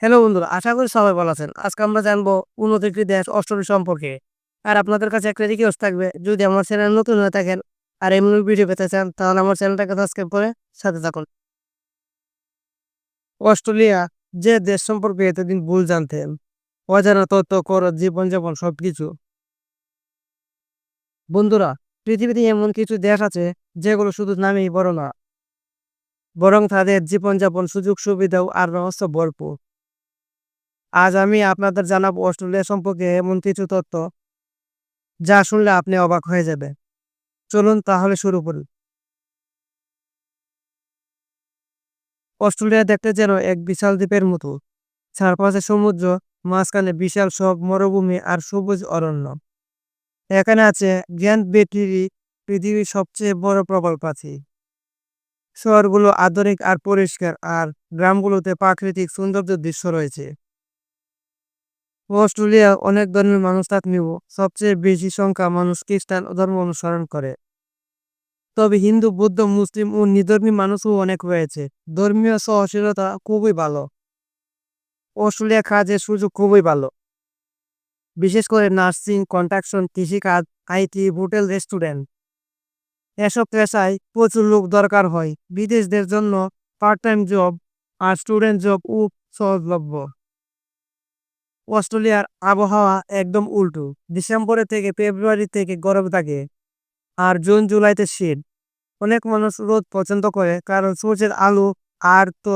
Hello বন্ধুরা, আশা করি সবাই ভালো আছেন। আজকে আমরা জানবো উন্নত একটি দেশ অস্ট্রেলিয়া সম্পর্কে। আর আপনাদের কাছে একটা রিকোয়েস্ট থাকবে, যদি আমার চ্যানেল নতুন হয়ে থাকেন আর এমন ভিডিও পেতে চান, তাহলে আমার চ্যানেলটাকে সাবস্ক্রাইব করে সাথে থাকুন। অস্ট্রেলিয়া যে দেশ সম্পর্কে এতদিন ভুল জানতেন, অজানা তথ্য, কর, জীবনযাপন সবকিছু। বন্ধুরা, পৃথিবীতে এমন কিছু দেশ আছে যেগুলো শুধু নামেই বড় না, বরং তাদের জীবনযাপন, সুযোগ সুবিধাও আর রহস্য ভরপুর। আজ আমি আপনাদের জানাবো অস্ট্রেলিয়া সম্পর্কে এমন কিছু তথ্য যা শুনলে আপনি অবাক হয়ে যাবেন। চলুন তাহলে শুরু করি। অস্ট্রেলিয়া দেখতে যেন এক বিশাল দ্বীপের মতো। চারপাশে সমুদ্র, মাঝখানে বিশাল সব মরুভূমি আর সবুজ অরণ্য। এখানে আছে গ্র্যান্ড ব্যারিয়ার, পৃথিবীর সবচেয়ে বড় প্রবাল প্রাচীর। শহরগুলো আধুনিক আর পরিষ্কার, আর গ্রামগুলোতে প্রাকৃতিক সৌন্দর্যের দৃশ্য রয়েছে। অস্ট্রেলিয়া অনেক ধর্মের মানুষ থাকলেও সবচেয়ে বেশি সংখ্যা মানুষ খ্রিস্টান ধর্ম অনুসরণ করে। তবে হিন্দু, বৌদ্ধ, মুসলিম ও নিধর্মী মানুষও অনেক রয়েছে। ধর্মীয় সহনশীলতা খুবই ভালো। অস্ট্রেলিয়া কাজের সুযোগ খুবই ভালো, বিশেষ করে নার্সিং, কনস্ট্রাকশন, কৃষিকাজ, আইটি, হোটেল, রেস্টুরেন্ট। এসব পেশায় প্রচুর লোক দরকার হয়। বিদেশদের জন্য পার্ট টাইম জব আর স্টুডেন্ট জব ও সহজলভ্য। অস্ট্রেলিয়ার আবহাওয়া একদম উল্টো। ডিসেম্বরে থেকে ফেব্রুয়ারি থেকে গরম থাকে, আর জুন জুলাইতে শীত। অনেক মানুষ রোদ পছন্দ করে কারণ সূর্যের আলো আর তো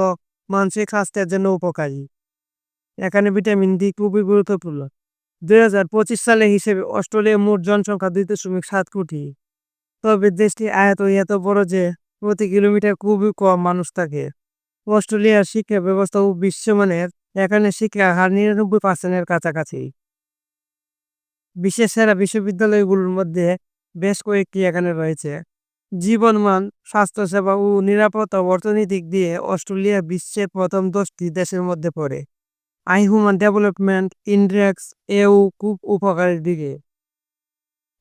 মানসিক স্বাস্থ্যের জন্য উপকারী। এখানে ভিটামিন ডি খুবই গুরুত্বপূর্ণ। 2025 সালে হিসেবে অস্ট্রেলিয়ার মোট জনসংখ্যা 2.7 কোটি। তবে দেশটি আয়ত এত বড় যে প্রতি কিলোমিটার খুবই কম মানুষ থাকে। অস্ট্রেলিয়ার শিক্ষা ব্যবস্থা ও বিশ্বমানের। এখানে শিক্ষার হার 99% কাছাকাছি। বিশ্বের সেরা বিশ্ববিদ্যালয়গুলোর মধ্যে বেশ কয়েকটি এখানে রয়েছে। জীবনমান, স্বাস্থ্যসেবা ও নিরাপত্তা, অর্থনৈতিক দিয়ে অস্ট্রেলিয়া বিশ্বের প্রথম 10টি দেশের মধ্যে পড়ে। হিউম্যান ডেভেলপমেন্ট ইন্ডেক্স এও খুব উপকারের দিকে।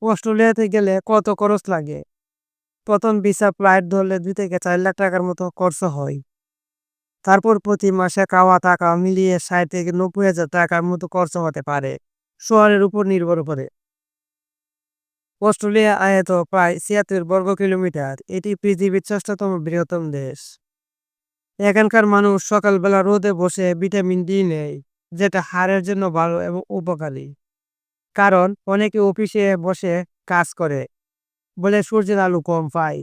অস্ট্রেলিয়াতে গেলে কত খরচ লাগে? প্রথম ভিসা ফ্লাইট ধরলে 2 থেকে 4 লাখ টাকার মতো খরচ হয়। তারপর প্রতি মাসে খাওয়া থাকা মিলিয়ে 60 থেকে 90 হাজার টাকার মতো খরচ হতে পারে, শহরের উপর নির্ভর করে। অস্ট্রেলিয়া আয়ত প্রায় 76 বর্গ কিলোমিটার। এটি পৃথিবীর 6তম বৃহত্তম দেশ। এখানকার মানুষ সকালবেলা রোদে বসে ভিটামিন ডি নেয়, যেটা হাড়ের জন্য ভালো এবং উপকারী। কারণ অনেকে অফিসে বসে কাজ করে বলে সূর্যের আলো কম পায়।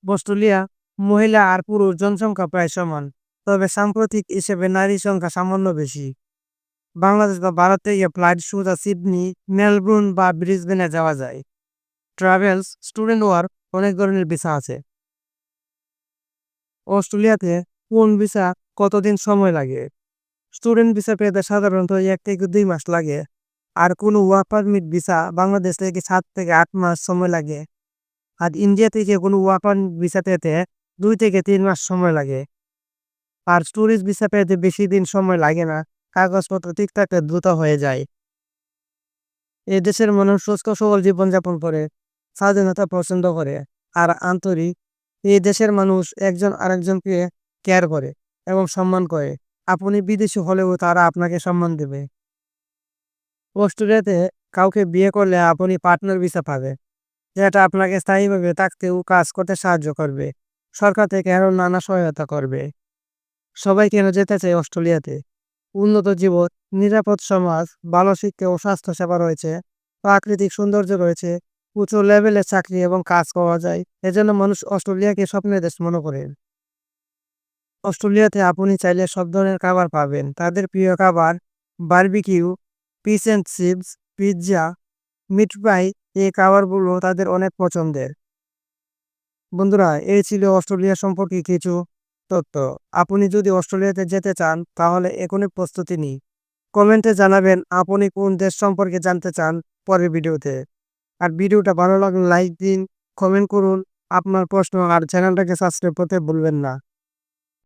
অস্ট্রেলিয়া মহিলা আর পুরুষ জনসংখ্যা প্রায় সমান, তবে সাম্প্রতিক হিসেবে নারী সংখ্যা সামান্য বেশি। বাংলাদেশ বা ভারত থেকে ফ্লাইট সোজা সিডনি, মেলবোর্ন বা ব্রিসবেনে যাওয়া যায়। ট্রাভেলস, স্টুডেন্ট ওয়ার্ক, অনেক ধরনের ভিসা আছে। অস্ট্রেলিয়াতে কোন ভিসা কতদিন সময় লাগে? স্টুডেন্ট ভিসা পেতে সাধারণত 1 থেকে 2 মাস লাগে। আর কোনো ওয়ার্ক পারমিট ভিসা বাংলাদেশ থেকে 7 থেকে 8 মাস সময় লাগে। আর ইন্ডিয়া থেকে কোনো ওয়ার্ক পারমিট ভিসা পেতে 2 থেকে 3 মাস সময় লাগে। আর ট্যুরিস্ট ভিসা পেতে বেশি দিন সময় লাগে না, কাগজপত্র ঠিক থাকলে দ্রুত হয়ে যায়। এই দেশের মানুষ সুস্থ সবল জীবনযাপন করে, স্বাধীনতা পছন্দ করে আর আন্তরিক। এই দেশের মানুষ একজন আরেকজনকে কেয়ার করে এবং সম্মান করে। আপনি বিদেশি হলেও তারা আপনাকে সম্মান দেবে। অস্ট্রেলিয়াতে কাউকে বিয়ে করলে আপনি পার্টনার ভিসা পাবে, যেটা আপনাকে স্থায়ীভাবে থাকতে ও কাজ করতে সাহায্য করবে। সরকার থেকে আরও নানা সহায়তা করবে। সবাই কেন যেতে চায় অস্ট্রেলিয়াতে? উন্নত জীবন, নিরাপদ সমাজ, ভালো শিক্ষা ও স্বাস্থ্যসেবা রয়েছে, প্রাকৃতিক সৌন্দর্য রয়েছে, উঁচু লেভেলের চাকরি এবং কাজ পাওয়া যায়। এজন্য মানুষ অস্ট্রেলিয়াকে স্বপ্নের দেশ মনে করেন। অস্ট্রেলিয়াতে আপনি চাইলে সব ধরনের খাবার পাবেন। তাদের প্রিয় খাবার barbecue, fish and chips, pizza, meat pie, এই খাবারগুলো তাদের অনেক পছন্দের। বন্ধুরা, এই ছিল অস্ট্রেলিয়া সম্পর্কে কিছু তথ্য। আপনি যদি অস্ট্রেলিয়াতে যেতে চান তাহলে এখনই প্রস্তুতি নিন। কমেন্টে জানাবেন আপনি কোন দেশ সম্পর্কে জানতে চান পরের ভিডিওতে। আর ভিডিওটা ভালো লাগলে লাইক দিন, কমেন্ট করুন আপনার প্রশ্ন, আর চ্যানেলটাকে সাবস্ক্রাইব করতে ভুলবেন না।